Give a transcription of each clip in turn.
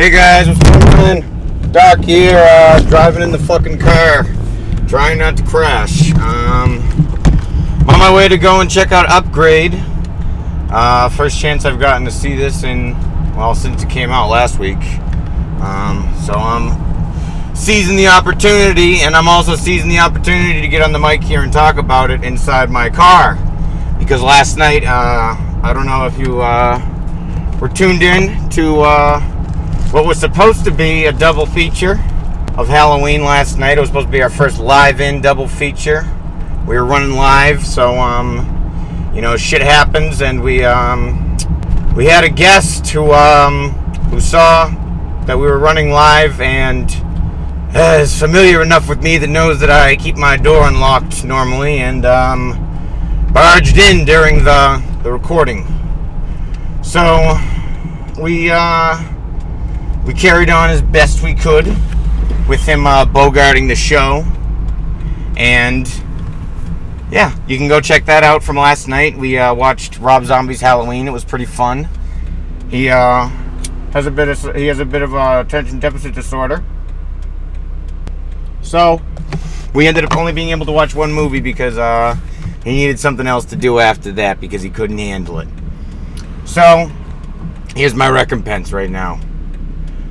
Hey guys, what's going on? Doc here, driving in the fucking car, trying not to crash. I'm on my way to go and check out Upgrade. First chance I've gotten to see this since it came out last week. So I'm seizing the opportunity, and I'm also seizing the opportunity to get on the mic here and talk about it inside my car. Because last night, I don't know if you were tuned in to what was supposed to be a double feature of Halloween last night. It was supposed to be our first live-in double feature. We were running live, so shit happens, and we had a guest who saw that we were running live and is familiar enough with me that knows that I keep my door unlocked normally, and barged in during the recording. So we carried on as best we could with him bogarting the show, and yeah, you can go check that out from last night. We watched Rob Zombie's Halloween. It was pretty fun. He has a bit of attention deficit disorder, so we ended up only being able to watch one movie because he needed something else to do after that because he couldn't handle it. So here's my recompense right now.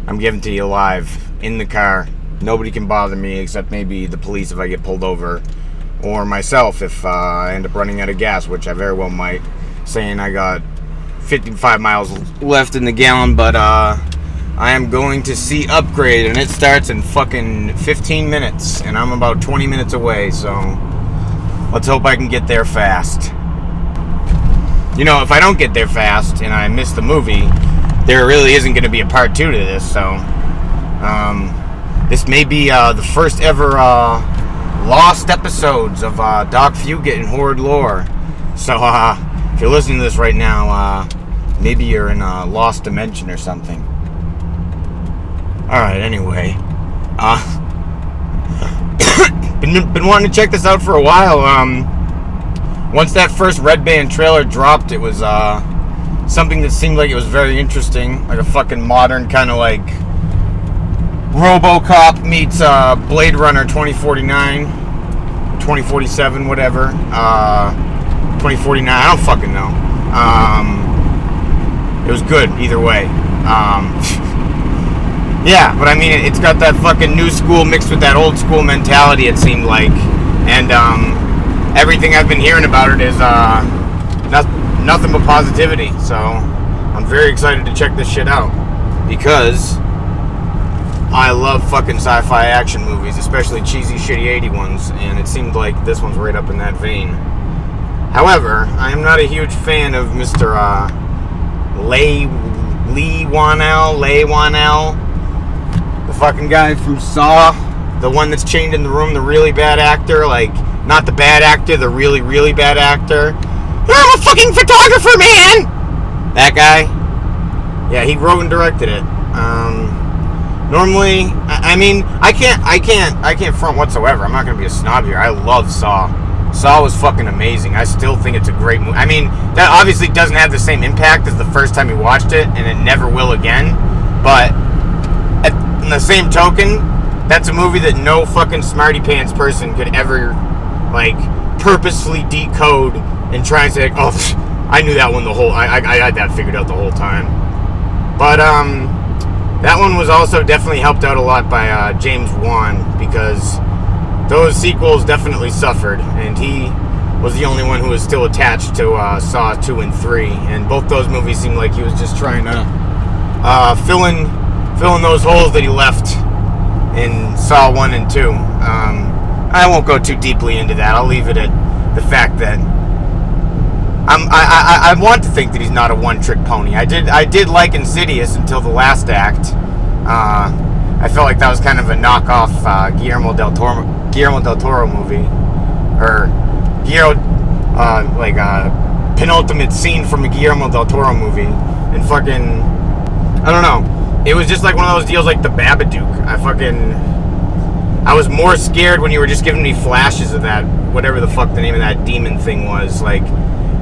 I'm giving to you live in the car. Nobody can bother me except maybe the police if I get pulled over, or myself if I end up running out of gas, which I very well might, saying I got 55 miles left in the gallon. But I am going to see Upgrade, and it starts in fucking 15 minutes, and I'm about 20 minutes away, so let's hope I can get there fast. You know, if I don't get there fast and I miss the movie, there really isn't going to be a part 2 to this, so this may be the first ever lost episodes of Doc Fugate and Horrid lore. So if you're listening to this right now, maybe you're in a lost dimension or something. Alright, anyway, been wanting to check this out for a while. Once that first Red Band trailer dropped, it was something that seemed like it was very interesting, like a fucking modern kind of like RoboCop meets Blade Runner 2049, 2047, whatever, 2049. I don't fucking know. It was good either way. Yeah, but I mean, it's got that fucking new school mixed with that old school mentality, it seemed like, and everything I've been hearing about it is nothing but positivity. So I'm very excited to check this shit out because I love fucking sci-fi action movies, especially cheesy, shitty 80 ones, and it seemed like this one's right up in that vein. However, I am not a huge fan of Mr. Leigh Whannell, the fucking guy from Saw, the one that's chained in the room, the really bad actor, like, not the bad actor, the really, really bad actor. I'm a fucking photographer, man! That guy. Yeah, he wrote and directed it. Normally, I mean, I can't front whatsoever. I'm not gonna be a snob here. I love Saw. Saw was fucking amazing. I still think it's a great movie. I mean, that obviously doesn't have the same impact as the first time you watched it, and it never will again. But in the same token, that's a movie that no fucking smarty pants person could ever, like, purposefully decode and try and say, oh, I knew that one I had that figured out the whole time. But that one was also definitely helped out a lot by James Wan, because those sequels definitely suffered, and he was the only one who was still attached to Saw 2 and 3, and both those movies seemed like he was just trying to fill in those holes that he left in Saw 1 and 2. I won't go too deeply into that. I'll leave it at the fact that I want to think that he's not a one-trick pony. I did like Insidious until the last act. I felt like that was kind of a knockoff Guillermo del Toro movie, or penultimate scene from a Guillermo del Toro movie, and fucking, I don't know. It was just like one of those deals like the Babadook. I was more scared when you were just giving me flashes of that, whatever the fuck the name of that demon thing was. Like,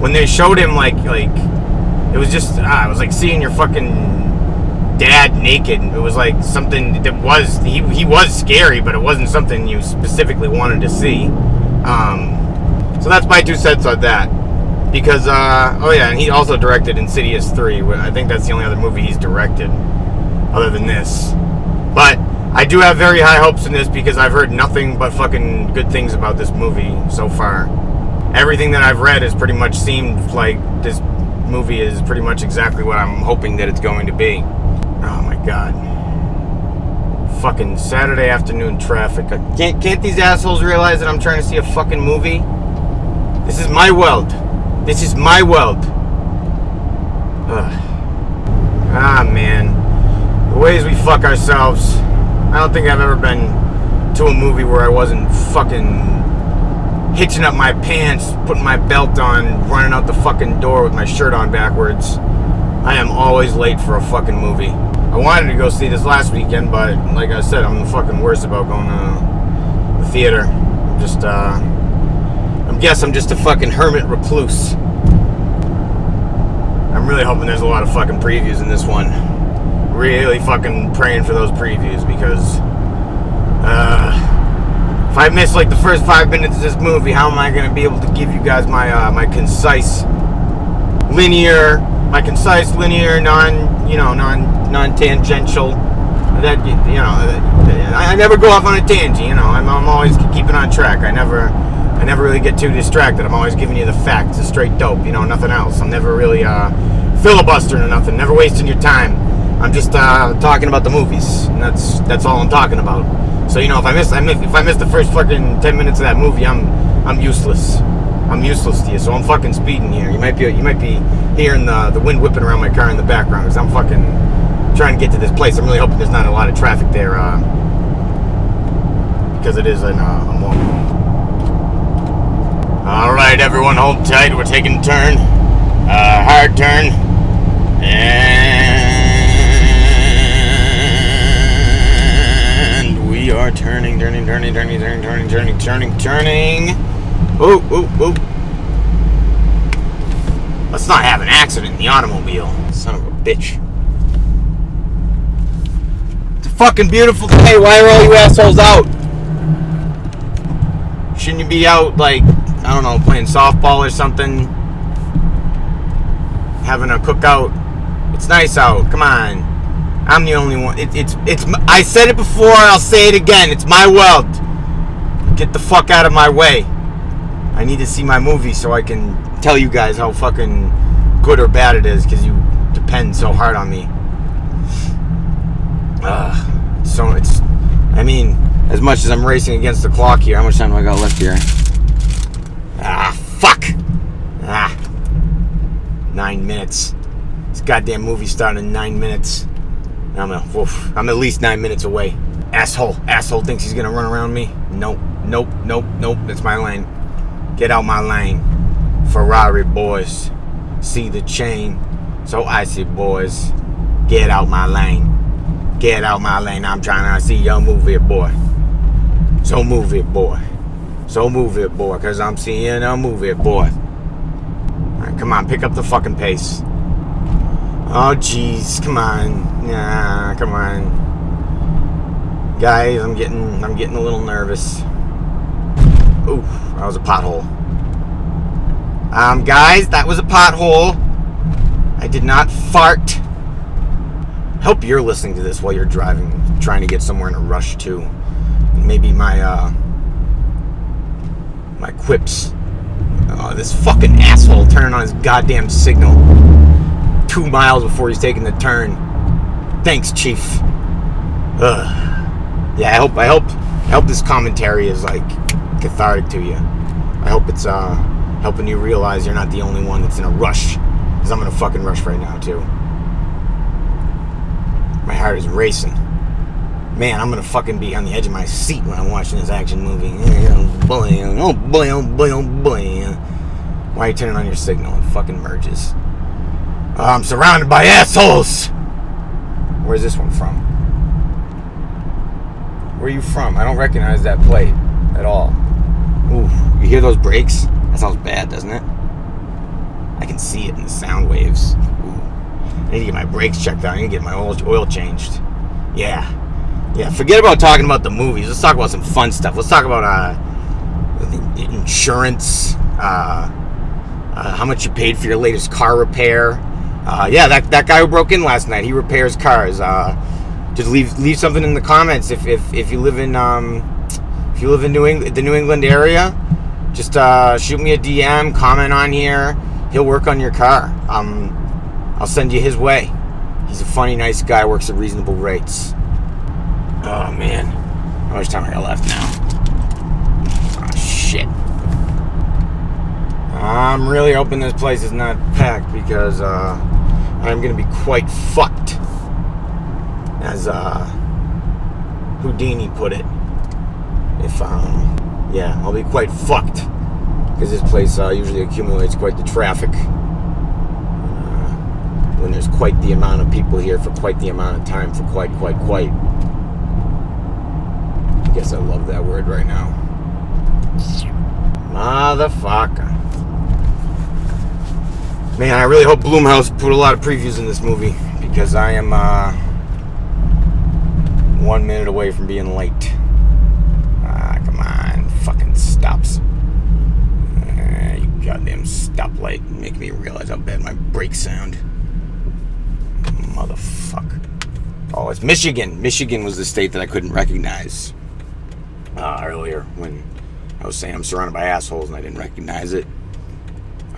when they showed him, like it was just, it was like seeing your fucking dad naked. It was like something that was he was scary, but it wasn't something you specifically wanted to see. So that's my 2 cents on that. Because oh yeah, and he also directed Insidious 3. I think that's the only other movie he's directed other than this. But I do have very high hopes in this because I've heard nothing but fucking good things about this movie so far. Everything that I've read has pretty much seemed like this movie is pretty much exactly what I'm hoping that it's going to be. Oh my god. Fucking Saturday afternoon traffic. Can't these assholes realize that I'm trying to see a fucking movie? This is my world. This is my world. Ugh. Ah, man. The ways we fuck ourselves. I don't think I've ever been to a movie where I wasn't fucking hitching up my pants, putting my belt on, running out the fucking door with my shirt on backwards. I am always late for a fucking movie. I wanted to go see this last weekend, but like I said, I'm the fucking worst about going to the theater. I guess I'm just a fucking hermit recluse. I'm really hoping there's a lot of fucking previews in this one. Really fucking praying for those previews because if I miss like the first 5 minutes of this movie, how am I going to be able to give you guys my concise, linear, non-tangential. That I never go off on a tangent. I'm always keeping on track. I never really get too distracted. I'm always giving you the facts, the straight dope. Nothing else. I'm never really filibustering or nothing. Never wasting your time. I'm just talking about the movies, and that's all I'm talking about. So if I miss the first fucking 10 minutes of that movie, I'm useless. I'm useless to you. So I'm fucking speeding here. You might be hearing the wind whipping around my car in the background because I'm fucking trying to get to this place. I'm really hoping there's not a lot of traffic there because it is a mall. All right, everyone, hold tight. We're taking a turn, hard turn, and we are turning. Oh. Let's not have an accident in the automobile. Son of a bitch. It's a fucking beautiful day. Why are all you assholes out? Shouldn't you be out, like, I don't know, playing softball or something? Having a cookout? It's nice out. Come on. I'm the only one. It's. I said it before. I'll say it again. It's my world. Get the fuck out of my way. I need to see my movie so I can tell you guys how fucking good or bad it is because you depend so hard on me. As much as I'm racing against the clock here, how much time do I got left here? Fuck! 9 minutes. This goddamn movie's starting in 9 minutes. I'm at least 9 minutes away. Asshole thinks he's gonna run around me. Nope. That's my lane. Get out my lane. Ferrari boys. See the chain. So icy boys. Get out my lane. Get out my lane. I'm trying to see your movie, boy. So move it, boy. Cause I'm seeing a movie, boy. Alright, come on, pick up the fucking pace. Oh jeez, come on. Nah, come on. Guys, I'm getting a little nervous. Ooh, that was a pothole. Guys, that was a pothole. I did not fart. I hope you're listening to this while you're driving, trying to get somewhere in a rush too. Maybe my quips. This fucking asshole turning on his goddamn signal 2 miles before he's taking the turn. Thanks, Chief. Yeah, I hope this commentary is like cathartic to you. I hope it's helping you realize you're not the only one that's in a rush. Because I'm in a fucking rush right now too. My heart is racing. Man, I'm gonna fucking be on the edge of my seat when I'm watching this action movie. Oh boy. Why are you turning on your signal? It fucking merges. I'm surrounded by assholes! Where's this one from? Where are you from? I don't recognize that plate at all. Ooh, you hear those brakes? That sounds bad, doesn't it? I can see it in the sound waves. Ooh. I need to get my brakes checked out. I need to get my oil changed. Yeah. Forget about talking about the movies. Let's talk about some fun stuff. Let's talk about insurance. How much you paid for your latest car repair. That guy who broke in last night. He repairs cars. Just leave something in the comments if you live in the New England area. Just shoot me a DM, comment on here. He'll work on your car. I'll send you his way. He's a funny, nice guy. Works at reasonable rates. Oh man, how much time I got left now? Oh shit. I'm really hoping this place is not packed because I'm gonna be quite fucked, as Houdini put it. I'll be quite fucked because this place usually accumulates quite the traffic when there's quite the amount of people here for quite the amount of time for quite. I guess I love that word right now. Motherfucker. Man, I really hope Blumhouse put a lot of previews in this movie because I am 1 minute away from being late. Come on, fucking stops. You goddamn stoplight make me realize how bad my brakes sound. Motherfucker. Oh, it's Michigan. Michigan was the state that I couldn't recognize earlier when I was saying I'm surrounded by assholes and I didn't recognize it.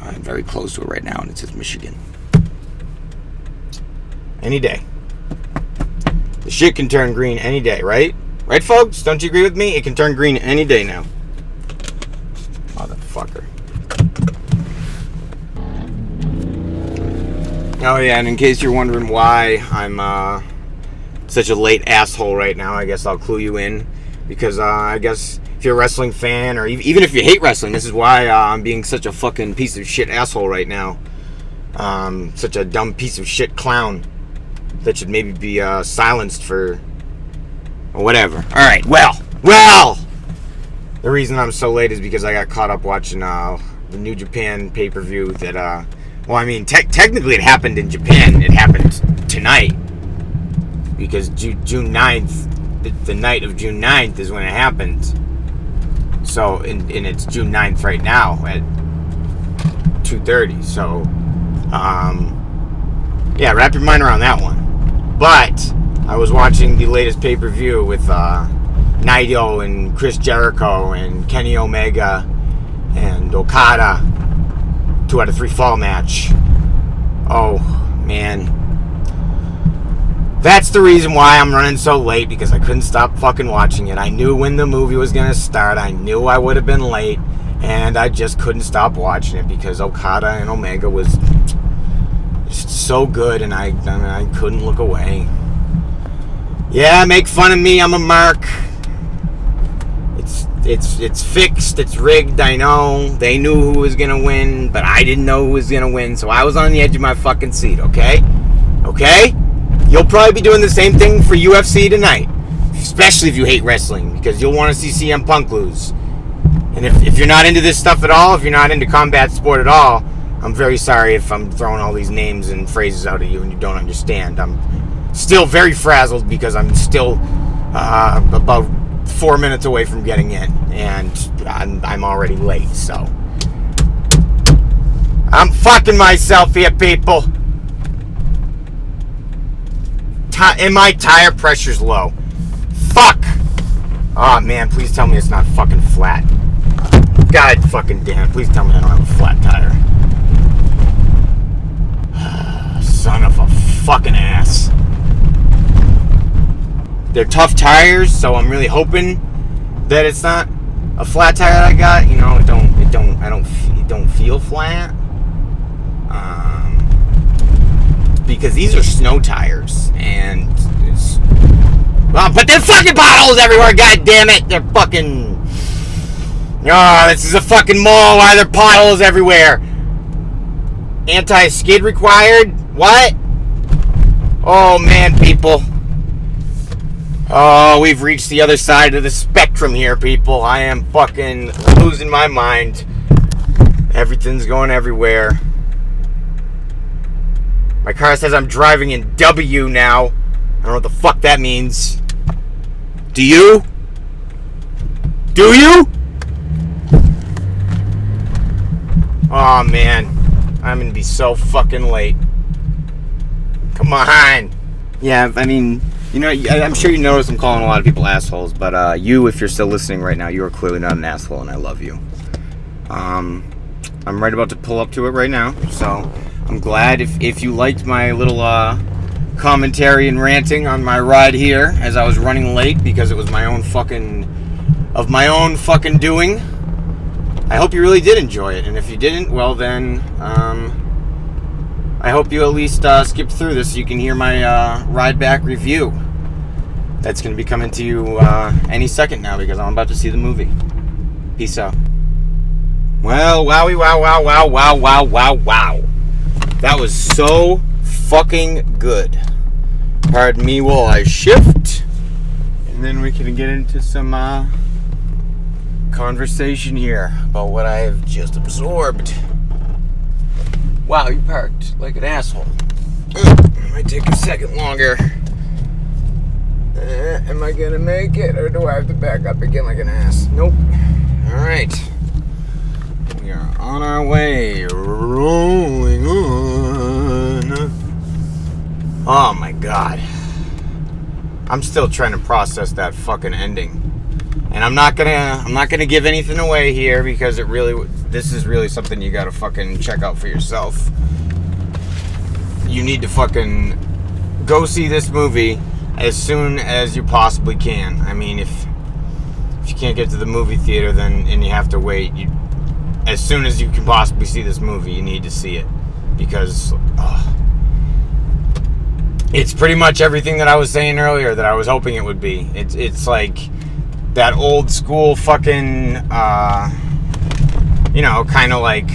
I'm very close to it right now and it says Michigan. Any day. The shit can turn green any day, right? Right, folks? Don't you agree with me? It can turn green any day now. Motherfucker. Oh yeah, and in case you're wondering why I'm such a late asshole right now, I guess I'll clue you in. Because I guess if you're a wrestling fan, or even if you hate wrestling, this is why I'm being such a fucking piece of shit asshole right now. Such a dumb piece of shit clown that should maybe be silenced for or whatever. Alright, well, the reason I'm so late is because I got caught up watching the New Japan pay-per-view that, technically it happened in Japan. It happened tonight. Because June 9th, the night of June 9th is when it happened. So, and it's June 9th right now at 2:30. So, wrap your mind around that one. But I was watching the latest pay-per-view with Naito and Chris Jericho and Kenny Omega and Okada. 2 out of 3 fall match. Oh, man. That's the reason why I'm running so late, because I couldn't stop fucking watching it. I knew when the movie was going to start. I knew I would have been late, and I just couldn't stop watching it because Okada and Omega was just so good, and I couldn't look away. Yeah, make fun of me. I'm a mark. It's fixed. It's rigged. I know. They knew who was going to win, but I didn't know who was going to win, so I was on the edge of my fucking seat, okay? Okay? You'll probably be doing the same thing for UFC tonight, especially if you hate wrestling, because you'll want to see CM Punk lose. And if you're not into this stuff at all, if you're not into combat sport at all, I'm very sorry if I'm throwing all these names and phrases out at you and you don't understand. I'm still very frazzled because I'm still about 4 minutes away from getting in, and I'm already late, so I'm fucking myself here, people. And my tire pressure's low. Fuck! Oh man, please tell me it's not fucking flat. God fucking damn it, please tell me I don't have a flat tire. Son of a fucking ass. They're tough tires, so I'm really hoping that it's not a flat tire that I got. You know, it don't feel flat. Because these are snow tires, and but they're fucking potholes everywhere. God damn it, they're fucking. Oh, this is a fucking mall. Why are there potholes everywhere? Anti-skid required? What? Oh man, people. Oh, we've reached the other side of the spectrum here, people. I am fucking losing my mind. Everything's going everywhere. My car says I'm driving in W now. I don't know what the fuck that means. Do you? Do you? Oh, man. I'm gonna be so fucking late. Come on. Yeah, I mean, you know, I'm sure you notice I'm calling a lot of people assholes, but you, if you're still listening right now, you are clearly not an asshole, and I love you. I'm right about to pull up to it right now, so I'm glad if you liked my little commentary and ranting on my ride here as I was running late because it was my own fucking doing. I hope you really did enjoy it, and if you didn't, well then, I hope you at least skip through this so you can hear my ride back review. That's going to be coming to you any second now because I'm about to see the movie. Peace out. Well, wowie, wow, wow, wow, wow, wow, wow, wow. That was so fucking good. Pardon me while I shift. And then we can get into some conversation here about what I have just absorbed. Wow, you parked like an asshole. Might take a second longer. Am I gonna make it, or do I have to back up again like an ass? Nope. Alright. We are on our way. Rolling on. Oh my god. I'm still trying to process that fucking ending. And I'm not gonna give anything away here because this is really something you gotta fucking check out for yourself. You need to fucking go see this movie as soon as you possibly can. I mean, if you can't get to the movie theater and you have to wait, as soon as you can possibly see this movie, you need to see it. Because it's pretty much everything that I was saying earlier that I was hoping it would be. It's like that old school fucking, kind of like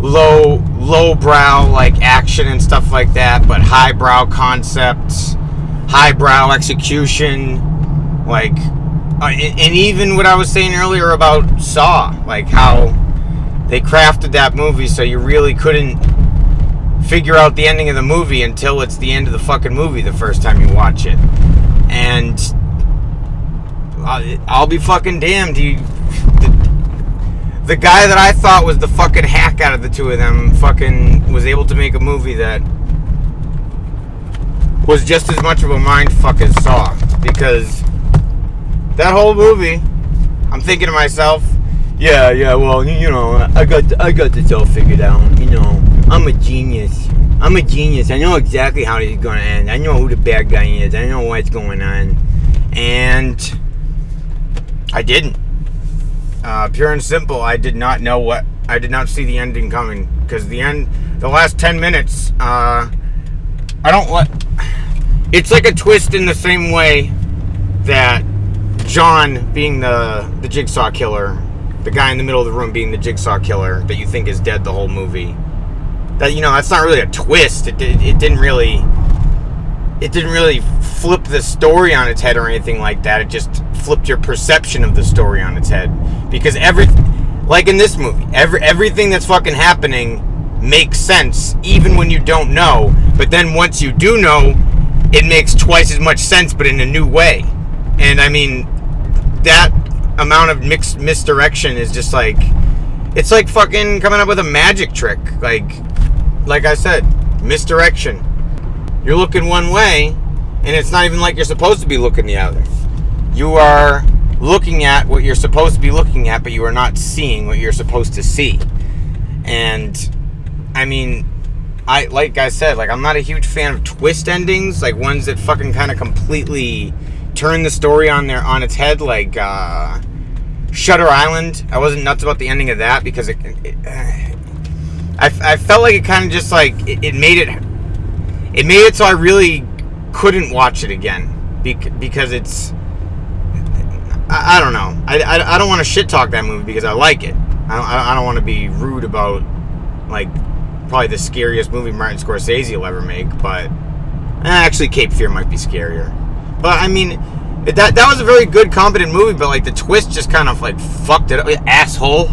low-brow like action and stuff like that, but highbrow concepts, highbrow execution, like, and even what I was saying earlier about Saw, like how they crafted that movie so you really couldn't figure out the ending of the movie until it's the end of the fucking movie the first time you watch it. And I'll be fucking damned. The guy that I thought was the fucking hack out of the two of them fucking was able to make a movie that was just as much of a mindfuck as Saw. Because that whole movie, I'm thinking to myself, yeah, well, you know, I got this all figured out. You know, I'm a genius. I know exactly how this is going to end. I know who the bad guy is. I know what's going on. And I didn't. Pure and simple, I did not see the ending coming. Because the last 10 minutes, it's like a twist in the same way that John being the jigsaw killer, the guy in the middle of the room being the jigsaw killer that you think is dead the whole movie. That, you know, that's not really a twist. It didn't really flip the story on its head or anything like that. It just flipped your perception of the story on its head. Because like in this movie, everything that's fucking happening makes sense even when you don't know. But then once you do know, it makes twice as much sense, but in a new way. And I mean, that amount of misdirection is just like, it's like fucking coming up with a magic trick. Like I said, misdirection. You're looking one way, and it's not even like you're supposed to be looking the other. You are looking at what you're supposed to be looking at, but you are not seeing what you're supposed to see. And I mean, like I said, I'm not a huge fan of twist endings, like ones that fucking kind of completely turn the story on its head, like Shutter Island. I wasn't nuts about the ending of that because I felt like it kind of just like it made it so I really couldn't watch it again because it's, I don't know. I don't want to shit talk that movie because I like it. I don't want to be rude about like probably the scariest movie Martin Scorsese will ever make, but actually Cape Fear might be scarier. But I mean, that was a very good, competent movie, but like the twist just kind of like fucked it up. Asshole.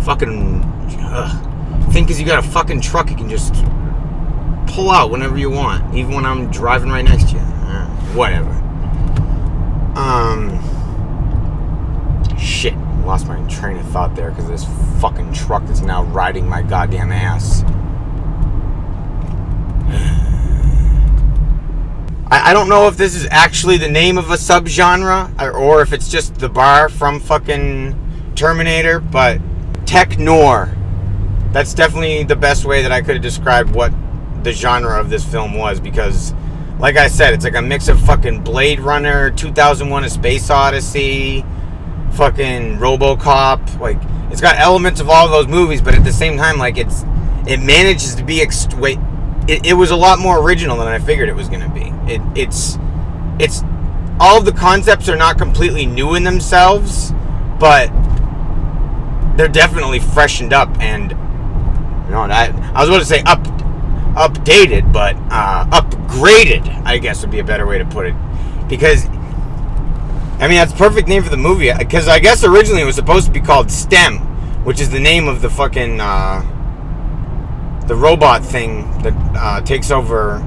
Fucking think because you got a fucking truck you can just pull out whenever you want, even when I'm driving right next to you. Whatever. Shit. Lost my train of thought there because of this fucking truck that's now riding my goddamn ass. I don't know if this is actually the name of a subgenre or if it's just the bar from fucking Terminator, but tech noir. That's definitely the best way that I could have described what the genre of this film was, because like I said, it's like a mix of fucking Blade Runner, 2001: A Space Odyssey, fucking RoboCop. Like, it's got elements of all of those movies, but at the same time, like, it manages to be it was a lot more original than I figured it was going to be. It's all of the concepts are not completely new in themselves, but they're definitely freshened up and, you know, I was about to say updated, but upgraded, I guess would be a better way to put it. Because, I mean, that's the perfect name for the movie. Because I guess originally it was supposed to be called STEM, which is the name of the fucking the robot thing that takes over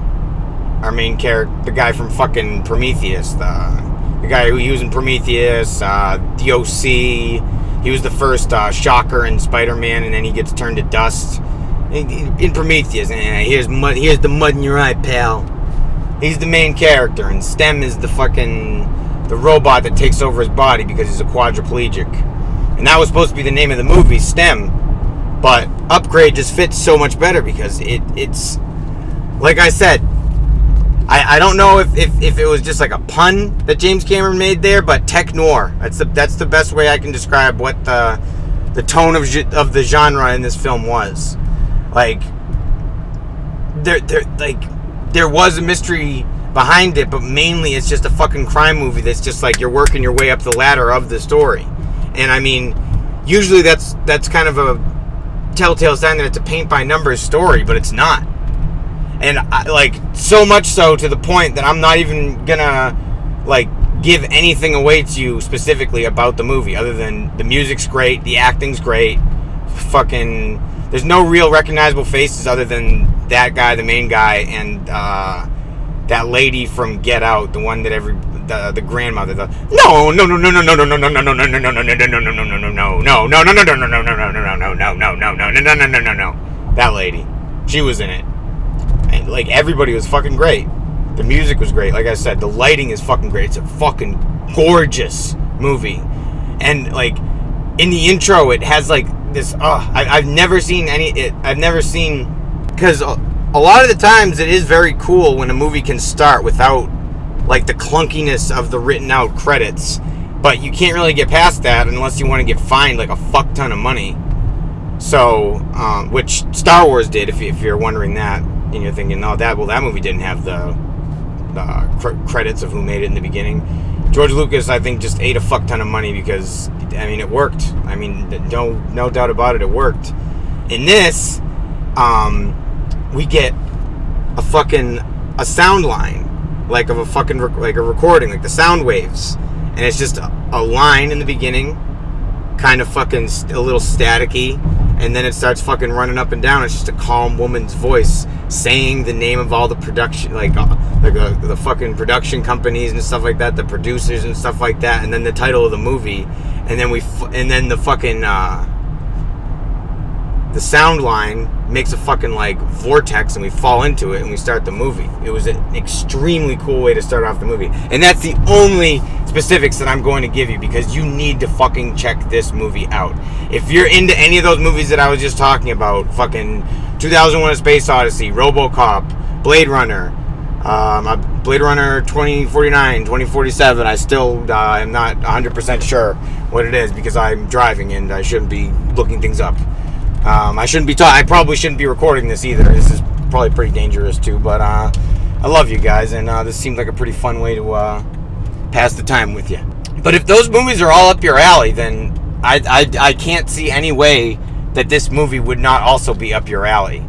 our main character, the guy from fucking Prometheus, the guy who he was in Prometheus, the OC. He was the first Shocker in Spider-Man, and then he gets turned to dust in Prometheus. And here's the mud in your eye, pal. He's the main character, and STEM is the robot that takes over his body because he's a quadriplegic. And that was supposed to be the name of the movie, STEM. But Upgrade just fits so much better because it's like I said, I don't know if it was just like a pun that James Cameron made there, but tech noir. That's the best way I can describe what the tone of the genre in this film was. Like there was a mystery behind it, but mainly it's just a fucking crime movie that's just like you're working your way up the ladder of the story. And I mean, usually that's kind of a telltale sign that it's a paint by numbers story, but it's not. And so much so to the point that I'm not even gonna give anything away to you specifically about the movie, other than the music's great, the acting's great, fucking there's no real recognizable faces other than that guy, the main guy, and that lady from Get Out, the one that the grandmother, that lady, she was in it. And everybody was fucking great. The music was great. Like I said, the lighting is fucking great. It's a fucking gorgeous movie. And in the intro, it has this. I've never seen because a lot of the times it is very cool when a movie can start without the clunkiness of the written out credits. But you can't really get past that unless you want to get fined a fuck ton of money. So, which Star Wars did, if you're wondering that. And you're thinking, no, that movie didn't have the credits of who made it in the beginning. George Lucas, I think, just ate a fuck ton of money because, I mean, it worked. I mean, no doubt about it, it worked. In this, we get a sound line, of a fucking, a recording, the sound waves. And it's just a line in the beginning, kind of fucking a little staticky. And then it starts fucking running up and down. It's just a calm woman's voice saying the name of all the production, the fucking production companies and stuff like that, the producers and stuff like that, and then the title of the movie, and then the fucking the sound line makes a fucking vortex, and we fall into it, and we start the movie. It was an extremely cool way to start off the movie, and that's the only specifics that I'm going to give you, because you need to fucking check this movie out. If you're into any of those movies that I was just talking about, fucking 2001: A Space Odyssey, RoboCop, Blade Runner, Blade Runner 2049, 2047, I still am not 100% sure what it is because I'm driving and I shouldn't be looking things up. I probably shouldn't be recording this either. This is probably pretty dangerous too, but I love you guys, and this seems like a pretty fun way to pass the time with you. But if those movies are all up your alley, then I can't see any way that this movie would not also be up your alley.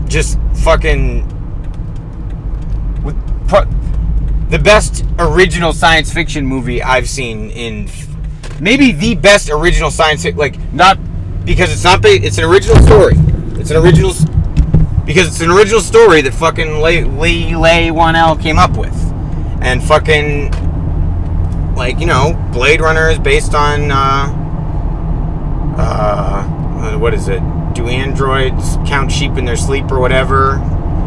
Just fucking the best original science fiction movie I've seen in maybe the best original science fiction, not because it's not it's an original story. It's an original. Because it's an original story that fucking Leigh Whannell came up with. And fucking, like, you know, Blade Runner is based on, what is it? Do androids count sheep in their sleep or whatever?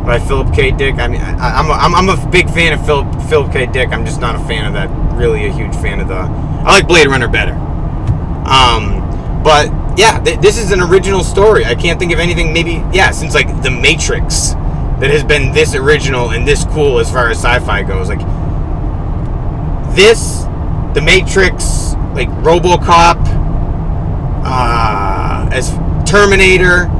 By Philip K. Dick. I mean, I'm a big fan of Philip K. Dick. I'm just not a fan of that. Really a huge fan of I like Blade Runner better. But yeah, this is an original story. I can't think of anything. Maybe since like The Matrix, that has been this original and this cool as far as sci-fi goes. Like this, The Matrix, like RoboCop, as Terminator.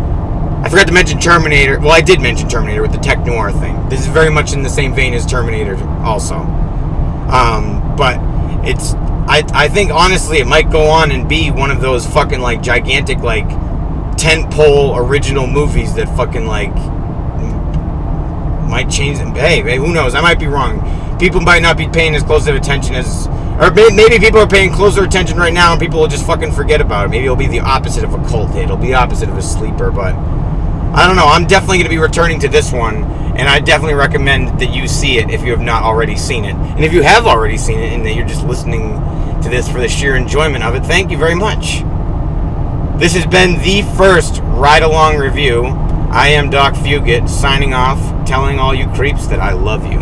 I forgot to mention Terminator. Well, I did mention Terminator with the tech noir thing. This is very much in the same vein as Terminator also. But it's, I think honestly it might go on and be one of those fucking like gigantic like tentpole original movies that fucking like might change them. Hey, who knows? I might be wrong. People might not be paying as close of attention as, or maybe people are paying closer attention right now and people will just fucking forget about it. Maybe it'll be the opposite of a cult hit. It'll be the opposite of a sleeper, but I don't know. I'm definitely going to be returning to this one, and I definitely recommend that you see it if you have not already seen it. And if you have already seen it and that you're just listening to this for the sheer enjoyment of it, thank you very much. This has been the first ride-along review. I am Doc Fugate, signing off, telling all you creeps that I love you.